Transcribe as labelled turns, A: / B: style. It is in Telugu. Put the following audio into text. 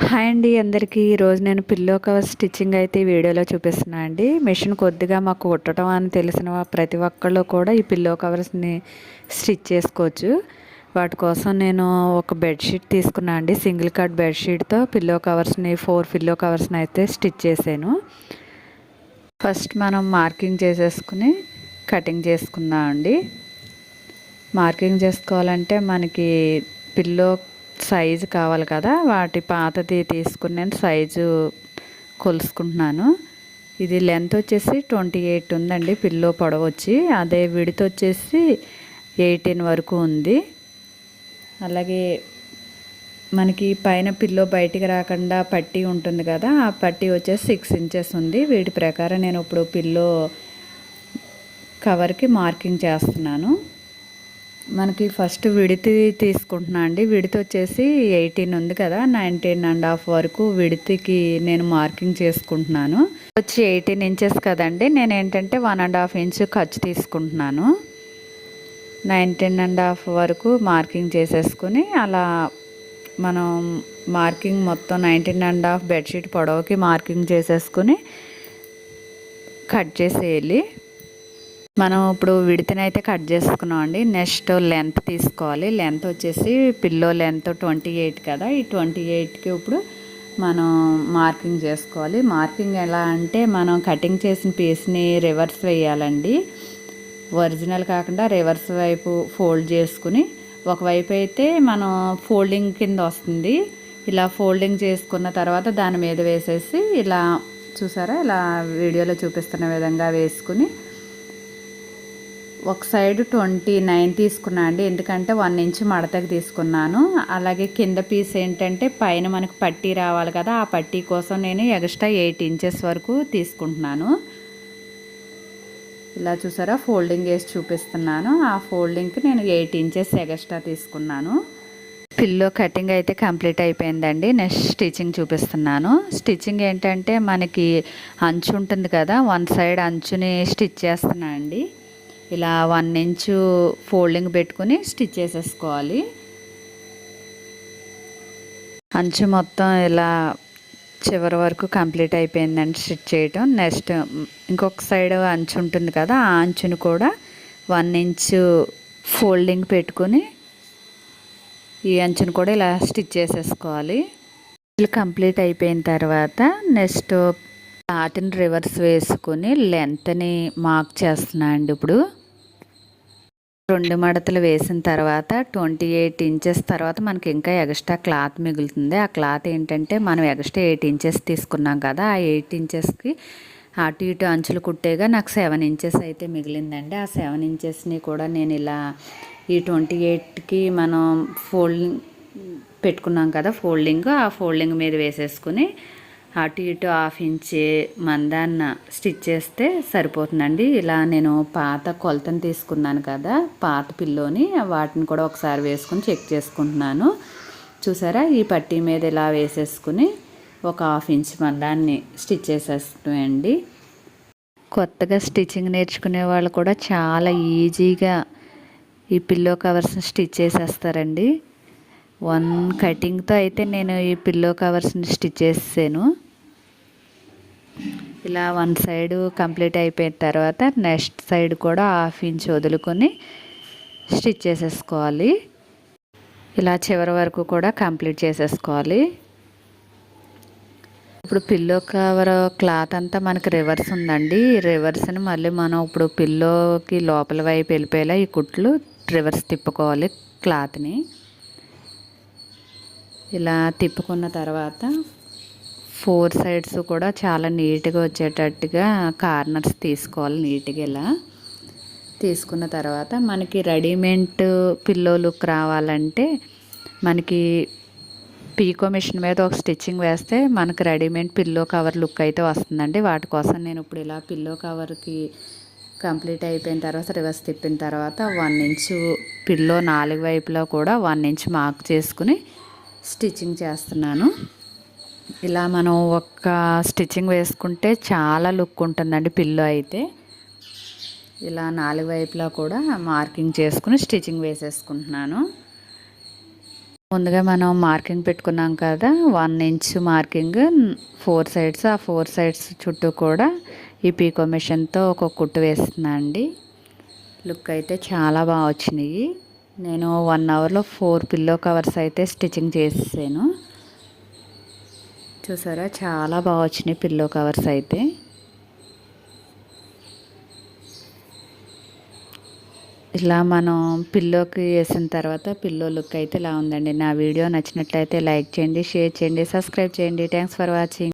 A: హాయ్ అండి అందరికీ. ఈరోజు నేను పిల్లో కవర్ స్టిచ్చింగ్ అయితే ఈ వీడియోలో చూపిస్తున్నాను అండి. మిషన్ కొద్దిగా మాకు కుట్టడం అని తెలిసిన ప్రతి ఒక్కళ్ళు కూడా ఈ పిల్లో కవర్స్ని స్టిచ్ చేసుకోవచ్చు. వాటి కోసం నేను ఒక బెడ్షీట్ తీసుకున్నాను అండి. సింగిల్ కట్ బెడ్షీట్తో పిల్లో కవర్స్ని 4 పిల్లో కవర్స్ని అయితే స్టిచ్ చేశాను. ఫస్ట్ మనం మార్కింగ్ చేసేసుకుని కటింగ్ చేసుకుందాం అండి. మార్కింగ్ చేసుకోవాలంటే మనకి పిల్లో సైజు కావాలి కదా, వాటి పాతది తీసుకుని నేను సైజు కొలుసుకుంటున్నాను. ఇది లెంత్ వచ్చేసి 28 ఉందండి. పిల్లో పొడవు వచ్చి అదే విడత్ వచ్చేసి 18 వరకు ఉంది. అలాగే మనకి పైన పిల్లో బయటికి రాకుండా పట్టీ ఉంటుంది కదా, ఆ పట్టీ వచ్చేసి 6 ఇంచెస్ ఉంది. వీటి ప్రకారం నేను ఇప్పుడు పిల్లో కవర్కి మార్కింగ్ చేస్తున్నాను. మనకి ఫస్ట్ విడతి తీసుకుంటున్నా అండి. విడతి వచ్చేసి 18 ఉంది కదా, 19.5 వరకు విడతికి నేను మార్కింగ్ చేసుకుంటున్నాను. వచ్చి 18 ఇంచెస్ కదండి, నేను ఏంటంటే 1.5 ఇంచు ఖర్చు తీసుకుంటున్నాను. 19.5 వరకు మార్కింగ్ చేసేసుకుని అలా మనం మార్కింగ్ మొత్తం 19.5 బెడ్షీట్ పొడవుకి మార్కింగ్ చేసేసుకుని కట్ చేసేయాలి. మనం ఇప్పుడు విడతనైతే కట్ చేసుకున్నాం అండి. నెక్స్ట్ లెంత్ తీసుకోవాలి. లెంత్ వచ్చేసి పిల్లో లెంత్ 28 కదా, ఈ 28కి ఇప్పుడు మనం మార్కింగ్ చేసుకోవాలి. మార్కింగ్ ఎలా అంటే మనం కటింగ్ చేసిన పీస్ని రివర్స్ వేయాలండి. ఒరిజినల్ కాకుండా రివర్స్ వైపు ఫోల్డ్ చేసుకుని, ఒకవైపు అయితే మనం ఫోల్డింగ్ కింద వస్తుంది. ఇలా ఫోల్డింగ్ చేసుకున్న తర్వాత దాని మీద వేసేసి ఇలా చూసారా, ఇలా వీడియోలో చూపిస్తున్న విధంగా వేసుకుని ఒక సైడ్ 29 తీసుకున్నా అండి. ఎందుకంటే 1 ఇంచ్ మడతకి తీసుకున్నాను. అలాగే కింద పీస్ ఏంటంటే పైన మనకు పట్టీ రావాలి కదా, ఆ పట్టీ కోసం నేను ఎక్స్ట్రా 8 ఇంచెస్ వరకు తీసుకుంటున్నాను. ఇలా చూసారా, ఫోల్డింగ్ వేసి చూపిస్తున్నాను. ఆ ఫోల్డింగ్కి నేను 8 ఇంచెస్ ఎక్స్ట్రా తీసుకున్నాను. పిల్లో కటింగ్ అయితే కంప్లీట్ అయిపోయిందండి. నెక్స్ట్ స్టిచ్చింగ్ చూపిస్తున్నాను. స్టిచ్చింగ్ ఏంటంటే మనకి అంచు ఉంటుంది కదా, 1 సైడ్ అంచుని స్టిచ్ చేస్తున్నా అండి. ఇలా 1 ఇంచు ఫోల్డింగ్ పెట్టుకుని స్టిచ్ చేసేసుకోవాలి. అంచు మొత్తం ఇలా చివరి వరకు కంప్లీట్ అయిపోయిందండి స్టిచ్ చేయటం. నెక్స్ట్ ఇంకొక సైడ్ అంచు ఉంటుంది కదా, ఆ అంచుని కూడా 1 ఇంచు ఫోల్డింగ్ పెట్టుకుని ఈ అంచుని కూడా ఇలా స్టిచ్ చేసేసుకోవాలి. ఇలా కంప్లీట్ అయిపోయిన తర్వాత నెక్స్ట్ క్లాత్ని రివర్స్ వేసుకుని లెంత్ని మార్క్ చేస్తున్నా అండి. ఇప్పుడు 2 మడతలు వేసిన తర్వాత 28 ఇంచెస్ తర్వాత మనకి ఇంకా ఎక్స్ట్రా క్లాత్ మిగులుతుంది. ఆ క్లాత్ ఏంటంటే మనం ఎక్స్ట్రా 8 ఇంచెస్ తీసుకున్నాం కదా, ఆ 8 ఇంచెస్కి అటు ఇటు అంచులు కుట్టేగా నాకు 7 ఇంచెస్ అయితే మిగిలిందండి. ఆ 7 ఇంచెస్ని కూడా నేను ఇలా ఈ 28కి మనం ఫోల్డింగ్ పెట్టుకున్నాం కదా, ఆ ఫోల్డింగ్ మీద వేసేసుకుని అటు ఇటు 1/2 ఇంచ్ మందాన్న స్టిచ్ చేస్తే సరిపోతుందండి. ఇలా నేను పాత కొలతను తీసుకున్నాను కదా, పాత పిల్లోని, వాటిని కూడా ఒకసారి వేసుకుని చెక్ చేసుకుంటున్నాను. చూసారా, ఈ పట్టీ మీద ఇలా వేసేసుకుని ఒక 1/2 ఇంచ్ మందాన్ని స్టిచ్ చేసేస్తామండి. కొత్తగా స్టిచ్చింగ్ నేర్చుకునే వాళ్ళు కూడా చాలా ఈజీగా ఈ పిల్లో కవర్స్ని స్టిచ్ చేసేస్తారండి. 1 కటింగ్తో అయితే నేను ఈ పిల్లో కవర్స్ని స్టిచ్ చేసాను. ఇలా 1 సైడ్ కంప్లీట్ అయిపోయిన తర్వాత నెక్స్ట్ సైడ్ కూడా 1/2 ఇంచ్ వదులుకొని స్టిచ్ చేసేసుకోవాలి. ఇలా చివరి వరకు కూడా కంప్లీట్ చేసేసుకోవాలి. ఇప్పుడు పిల్లో కవర్ క్లాత్ అంతా మనకి రివర్స్ ఉందండి. ఈ రివర్స్ని మళ్ళీ మనం ఇప్పుడు పిల్లోకి లోపల వైపు వెళ్ళిపోయేలా ఈ కుట్లు రివర్స్ తిప్పుకోవాలి. క్లాత్ని ఇలా తిప్పుకున్న తర్వాత 4 సైడ్స్ కూడా చాలా నీట్గా వచ్చేటట్టుగా కార్నర్స్ తీసుకోవాలి. నీట్గా ఇలా తీసుకున్న తర్వాత మనకి రెడీమేడ్ పిల్లో లుక్ రావాలంటే మనకి పీకో మిషన్ మీద ఒక స్టిచ్చింగ్ వేస్తే మనకి రెడీమేడ్ పిల్లో కవర్ లుక్ అయితే వస్తుందండి. వాటి కోసం నేను ఇప్పుడు ఇలా పిల్లో కవర్కి కంప్లీట్ అయిపోయిన తర్వాత రివర్స్ తిప్పిన తర్వాత 1 ఇంచు పిల్లో 4 వైపులో కూడా 1 ఇంచ్ మార్క్ చేసుకుని స్టిచ్చింగ్ చేస్తున్నాను. ఇలా మనం ఒక్క స్టిచ్చింగ్ వేసుకుంటే చాలా లుక్ ఉంటుందండి పిల్లో అయితే. ఇలా 4 వైపులా కూడా మార్కింగ్ చేసుకుని స్టిచ్చింగ్ వేసేసుకుంటున్నాను. ముందుగా మనం మార్కింగ్ పెట్టుకున్నాం కదా, 1 ఇంచ్ మార్కింగ్ 4 సైడ్స్, ఆ 4 సైడ్స్ చుట్టూ కూడా ఈ పీకో మిషన్తో ఒక కుట్టు వేస్తున్నా అండి. లుక్ అయితే చాలా బాగా వచ్చినాయి. నేను 1 అవర్లో 4 పిల్లో కవర్స్ అయితే స్టిచ్చింగ్ చేసేసాను. చూసారా చాలా బాగా వచ్చినాయి పిల్లో కవర్స్ అయితే. ఇలా మనం పిల్లోకి వేసిన తర్వాత పిల్లో లుక్ అయితే ఇలా ఉందండి. నా వీడియో నచ్చినట్లయితే లైక్ చేయండి, షేర్ చేయండి, సబ్స్క్రైబ్ చేయండి. Thanks for watching.